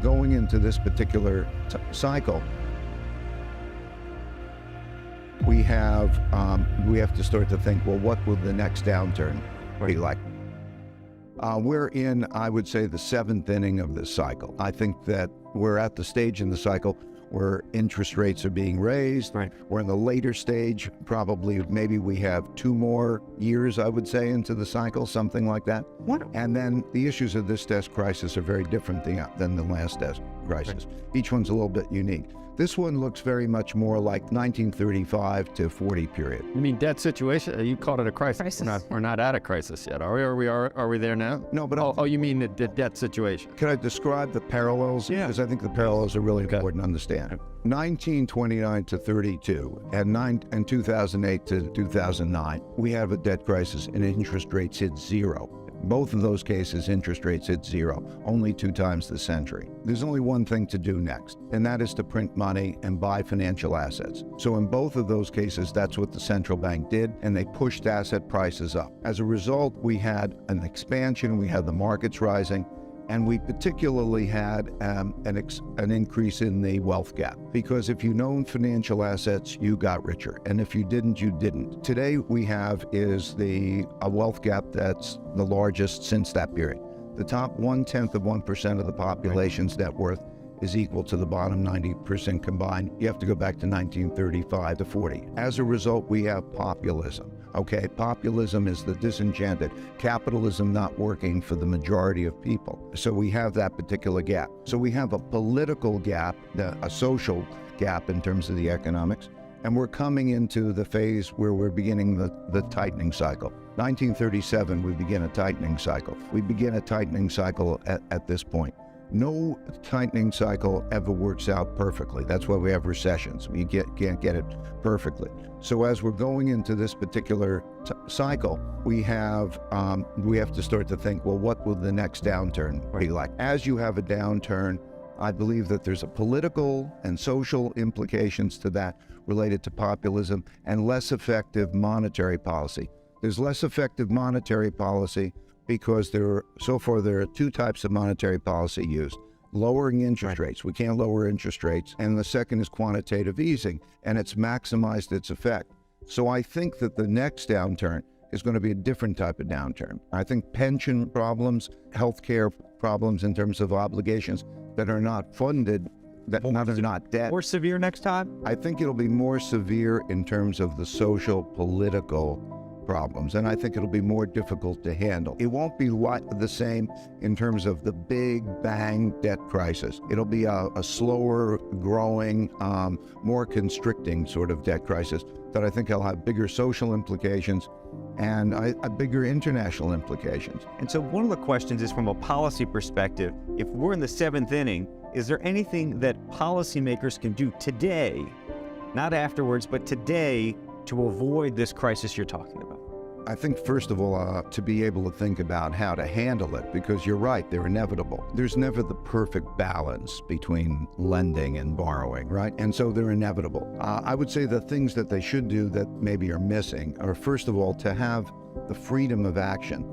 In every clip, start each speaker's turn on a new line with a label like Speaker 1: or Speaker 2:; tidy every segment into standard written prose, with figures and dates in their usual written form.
Speaker 1: going into this particular cycle, we have to start to think, well, what will the next downturn be like? We're in, I would say, the seventh inning of this cycle. I think that we're at the stage in the cycle where interest rates are being raised.
Speaker 2: Right.
Speaker 1: We're in the later stage, probably maybe we have 2 more years, I would say, into the cycle, something like that.
Speaker 2: What?
Speaker 1: And then the issues of this debt crisis are very different than the last debt crisis. Right. Each one's a little bit unique. This one looks very much more like 1935 to 40 period.
Speaker 3: You mean debt situation? You called it a crisis. We're not at a crisis yet, are we? Are we there now?
Speaker 1: No, but
Speaker 3: oh, you mean the debt situation?
Speaker 1: Can I describe the parallels?
Speaker 3: Yeah.
Speaker 1: Because I think the parallels are really important to understand. 1929 to 32 and 2008 to 2009, we have a debt crisis and interest rates hit zero. Both of those cases, interest rates hit zero, only 2 times this century. There's only one thing to do next, and that is to print money and buy financial assets. So in both of those cases, that's what the central bank did, and they pushed asset prices up. As a result, we had an expansion, we had the markets rising, and we particularly had an increase in the wealth gap. Because if you owned financial assets, you got richer. And if you didn't, you didn't. Today we have is a wealth gap that's the largest since that period. The top 1/10% of the population's net worth is equal to the bottom 90% combined. You have to go back to 1935 to 40. As a result, we have populism. Okay, populism is the disenchanted, capitalism not working for the majority of people. So we have that particular gap. So we have a political gap, a social gap in terms of the economics, and we're coming into the phase where we're beginning the tightening cycle. 1937, we begin a tightening cycle. We begin a tightening cycle at this point. No tightening cycle ever works out perfectly. That's why we have recessions. We can't get it perfectly. So as we're going into this particular cycle, we have to start to think, well, what will the next downturn be like? As you have a downturn, I believe that there's a political and social implications to that related to populism and less effective monetary policy. There's less effective monetary policy because so far there are 2 types of monetary policy used. Lowering interest rates. We can't lower interest rates. And the second is quantitative easing, and it's maximized its effect. So I think that the next downturn is going to be a different type of downturn. I think pension problems, healthcare problems in terms of obligations that are not funded, that are not debt.
Speaker 2: More severe next time?
Speaker 1: I think it'll be more severe in terms of the social, political problems, and I think it'll be more difficult to handle. It won't be the same in terms of the big bang debt crisis. It'll be a slower growing, more constricting sort of debt crisis that I think will have bigger social implications and bigger international implications.
Speaker 2: And so one of the questions is, from a policy perspective, if we're in the 7th inning, is there anything that policymakers can do today, not afterwards, but today, to avoid this crisis you're talking about?
Speaker 1: I think, first of all, to be able to think about how to handle it, because you're right, they're inevitable. There's never the perfect balance between lending and borrowing, right? And so they're inevitable. I would say the things that they should do that maybe are missing are, first of all, to have the freedom of action.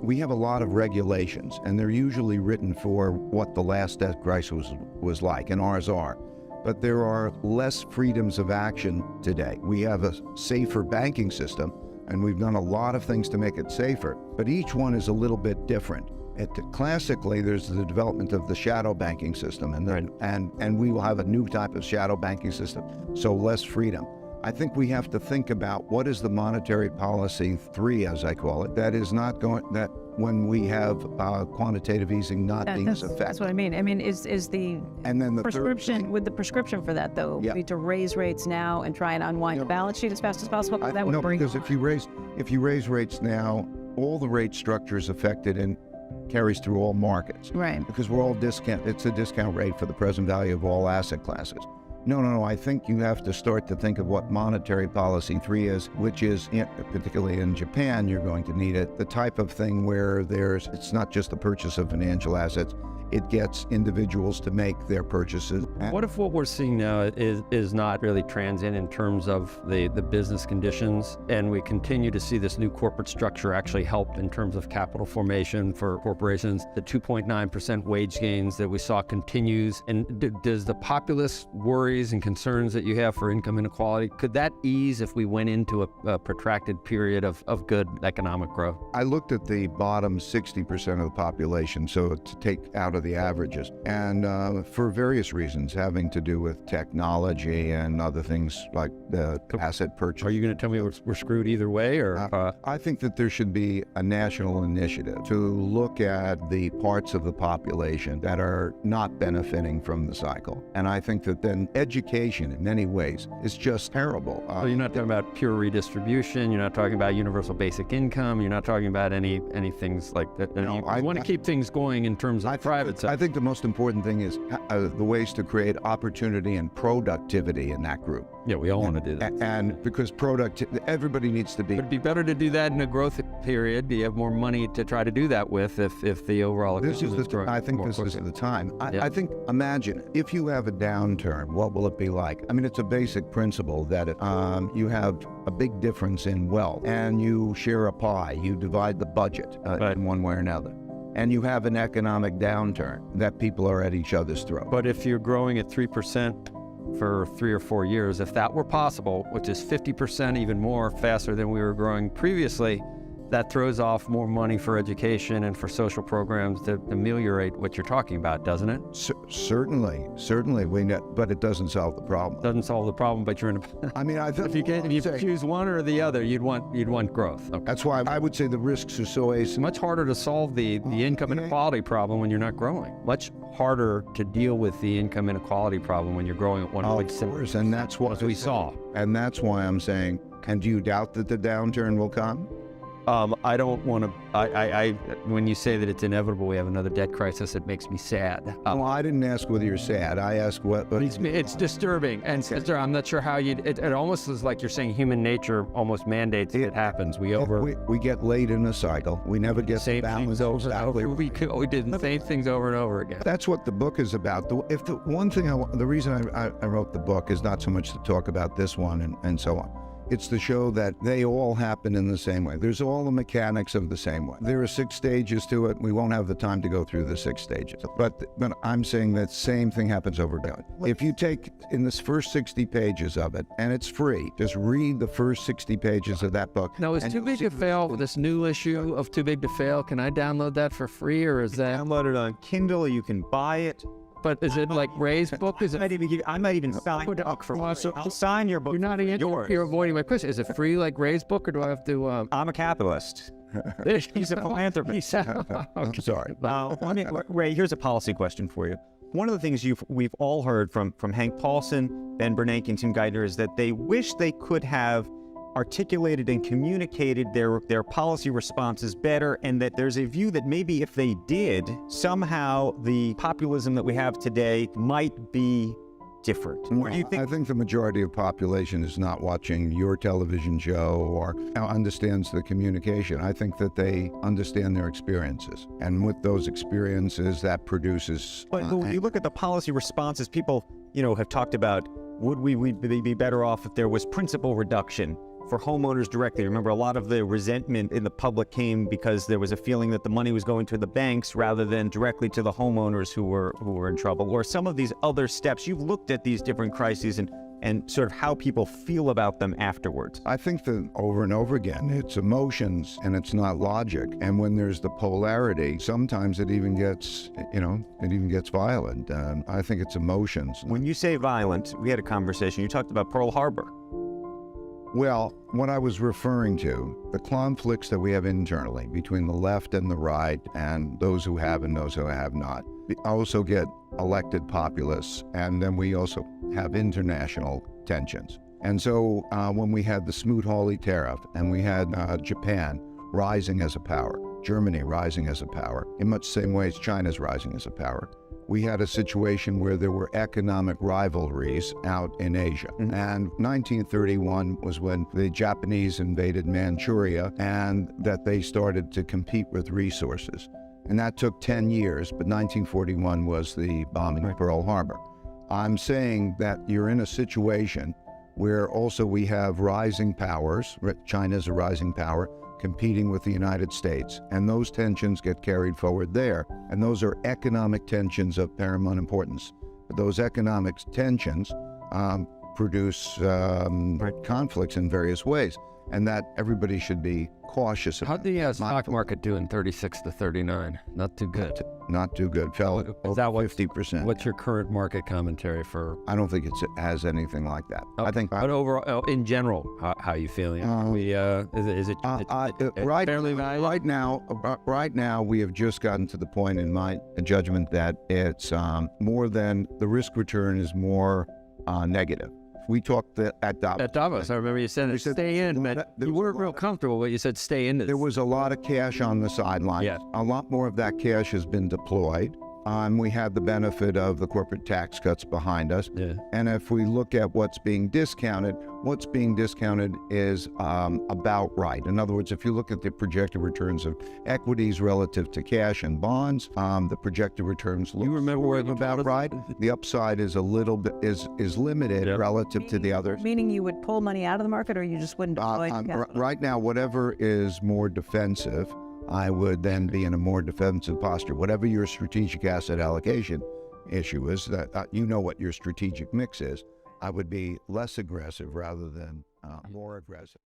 Speaker 1: We have a lot of regulations, and they're usually written for what the last debt crisis was like, and ours are. But there are less freedoms of action today. We have a safer banking system, and we've done a lot of things to make it safer, but each one is a little bit different. Classically, there's the development of the shadow banking system, and we will have a new type of shadow banking system, so less freedom. I think we have to think about what is the monetary policy 3, as I call it, that is not going, that when we have quantitative easing not being as effective.
Speaker 4: That's what I mean. I mean, is the
Speaker 1: and then the
Speaker 4: prescription, would the prescription for that, though, be to raise rates now and try and unwind the balance sheet as fast as possible? That would bring
Speaker 1: because if you raise rates now, all the rate structure is affected and carries through all markets.
Speaker 4: Right.
Speaker 1: Because we're all discount. It's a discount rate for the present value of all asset classes. No. I think you have to start to think of what monetary policy 3 is, which is, particularly in Japan, you're going to need it. The type of thing where it's not just the purchase of financial assets, It gets individuals to make their purchases.
Speaker 3: What if what we're seeing now is not really transient in terms of the business conditions, and we continue to see this new corporate structure actually help in terms of capital formation for corporations? The 2.9% wage gains that we saw continues, and does the populist worries and concerns that you have for income inequality, could that ease if we went into a protracted period of good economic growth?
Speaker 1: I looked at the bottom 60% of the population, so to take out of the averages, and for various reasons having to do with technology and other things like the asset purchase.
Speaker 3: Are you going to tell me we're screwed either way, or?
Speaker 1: I think that there should be a national initiative to look at the parts of the population that are not benefiting from the cycle. And I think that then education in many ways is just terrible.
Speaker 3: So you're not talking about pure redistribution, you're not talking about universal basic income, you're not talking about any things like that.
Speaker 1: No,
Speaker 3: I want to keep things going in terms of private sector.
Speaker 1: I think the most important thing is the ways to create opportunity and productivity in that group.
Speaker 3: Yeah, we all want to do that.
Speaker 1: And because everybody needs to be.
Speaker 3: But it'd be better to do that in a growth period. You have more money to try to do that with if the overall economy is growing.
Speaker 1: I think
Speaker 3: more
Speaker 1: this
Speaker 3: quickly.
Speaker 1: is the time. I think, imagine, if you have a downturn, what will it be like? I mean, it's a basic principle that you have a big difference in wealth and you share a pie, you divide the budget in one way or another. And you have an economic downturn that people are at each other's throat.
Speaker 3: But if you're growing at 3% for 3 or 4 years, if that were possible, which is 50% even more faster than we were growing previously, that throws off more money for education and for social programs to ameliorate what you're talking about, doesn't it?
Speaker 1: Certainly, we know, but it doesn't solve the problem.
Speaker 3: Doesn't solve the problem, but you're in a.
Speaker 1: I mean, I think
Speaker 3: if you choose one or the other, you'd want growth. Okay.
Speaker 1: That's why I would say the risks are so
Speaker 3: It's much harder to solve the income inequality problem when you're not growing. Much harder to deal with the income inequality problem when you're growing at 1.7%.
Speaker 1: Of course, and that's what
Speaker 3: we saw.
Speaker 1: And that's why I'm saying, and do you doubt that the downturn will come?
Speaker 3: I don't want to. When you say that it's inevitable, we have another debt crisis, it makes me sad.
Speaker 1: Well, I didn't ask whether you're sad. I asked what.
Speaker 3: It's disturbing, and I'm not sure how you. It almost is like you're saying human nature almost mandates it happens. We
Speaker 1: get late in a cycle. We never get
Speaker 3: same things over and
Speaker 1: exactly.
Speaker 3: over. We did the same things over and over again.
Speaker 1: That's what the book is about. The reason I wrote the book is not so much to talk about this one and so on. It's to show that they all happen in the same way. There's all the mechanics of the same way. There are 6 stages to it. We won't have the time to go through the 6 stages. But I'm saying that same thing happens over again. If you take in this first 60 pages of it, and it's free, just read the first 60 pages of that book.
Speaker 3: Now, is Too Big to Fail, this new issue of Too Big to Fail, can I download that for free, or is that?
Speaker 2: Download it on Kindle, you can buy it.
Speaker 3: But is it like Ray's book? Is it?
Speaker 2: I might even sign your book for so I'll sign your book.
Speaker 3: You're avoiding my question. Is it free like Ray's book, or do I have to?
Speaker 2: I'm a capitalist. He's a philanthropist.
Speaker 1: I'm sorry.
Speaker 2: Ray, here's a policy question for you. One of the things we've all heard from Hank Paulson, Ben Bernanke, and Tim Geithner is that they wish they could have articulated and communicated their policy responses better, and that there's a view that maybe if they did, somehow the populism that we have today might be different. What do you think?
Speaker 1: I think the majority of population is not watching your television show or understands the communication. I think that they understand their experiences. And with those experiences, that produces...
Speaker 2: But when you look at the policy responses, people, have talked about, would we be better off if there was principal reduction for homeowners directly? Remember, a lot of the resentment in the public came because there was a feeling that the money was going to the banks rather than directly to the homeowners who were in trouble. Or some of these other steps. You've looked at these different crises and sort of how people feel about them afterwards.
Speaker 1: I think that over and over again, it's emotions and it's not logic. And when there's the polarity, sometimes it even gets, violent. I think it's emotions.
Speaker 2: When you say violent, we had a conversation. You talked about Pearl Harbor.
Speaker 1: Well, what I was referring to, the conflicts that we have internally between the left and the right and those who have and those who have not. We also get elected populists, and then we also have international tensions. And so when we had the Smoot-Hawley tariff and we had Japan rising as a power, Germany rising as a power, in much the same way as China's rising as a power, we had a situation where there were economic rivalries out in Asia. Mm-hmm. And 1931 was when the Japanese invaded Manchuria and that they started to compete with resources. And that took 10 years, but 1941 was the bombing of Pearl Harbor. I'm saying that you're in a situation where also we have rising powers. China's a rising power competing with the United States, and those tensions get carried forward there. And those are economic tensions of paramount importance. But those economic tensions produce conflicts in various ways, and that everybody should be cautious about.
Speaker 3: How'd the stock market do in 36 to 39? Not too good.
Speaker 1: Not too good. Fell
Speaker 3: Is
Speaker 1: over
Speaker 3: that what-
Speaker 1: 50%.
Speaker 3: What's your current market commentary for?
Speaker 1: I don't think it has anything like that. I think
Speaker 3: But overall, in general, how are you feeling? Is it fairly valuable?
Speaker 1: Right now, we have just gotten to the point in my judgment that it's more than the risk return is more negative. We talked at Davos.
Speaker 3: At Davos, I remember you said, stay in, man. You weren't real comfortable, but you said stay in this.
Speaker 1: There was a lot of cash on the sidelines.
Speaker 3: Yes.
Speaker 1: A lot more of that cash has been deployed. We had the benefit of the corporate tax cuts behind us.
Speaker 3: Yeah.
Speaker 1: And if we look at what's being discounted is about right. In other words, if you look at the projected returns of equities relative to cash and bonds, the projected returns look about right. The upside is a little bit is limited relative to the others.
Speaker 4: Meaning you would pull money out of the market, or you just wouldn't deploy capital?
Speaker 1: Right now, whatever is more defensive, I would then be in a more defensive posture. Whatever your strategic asset allocation issue is, that you know what your strategic mix is, I would be less aggressive rather than more aggressive.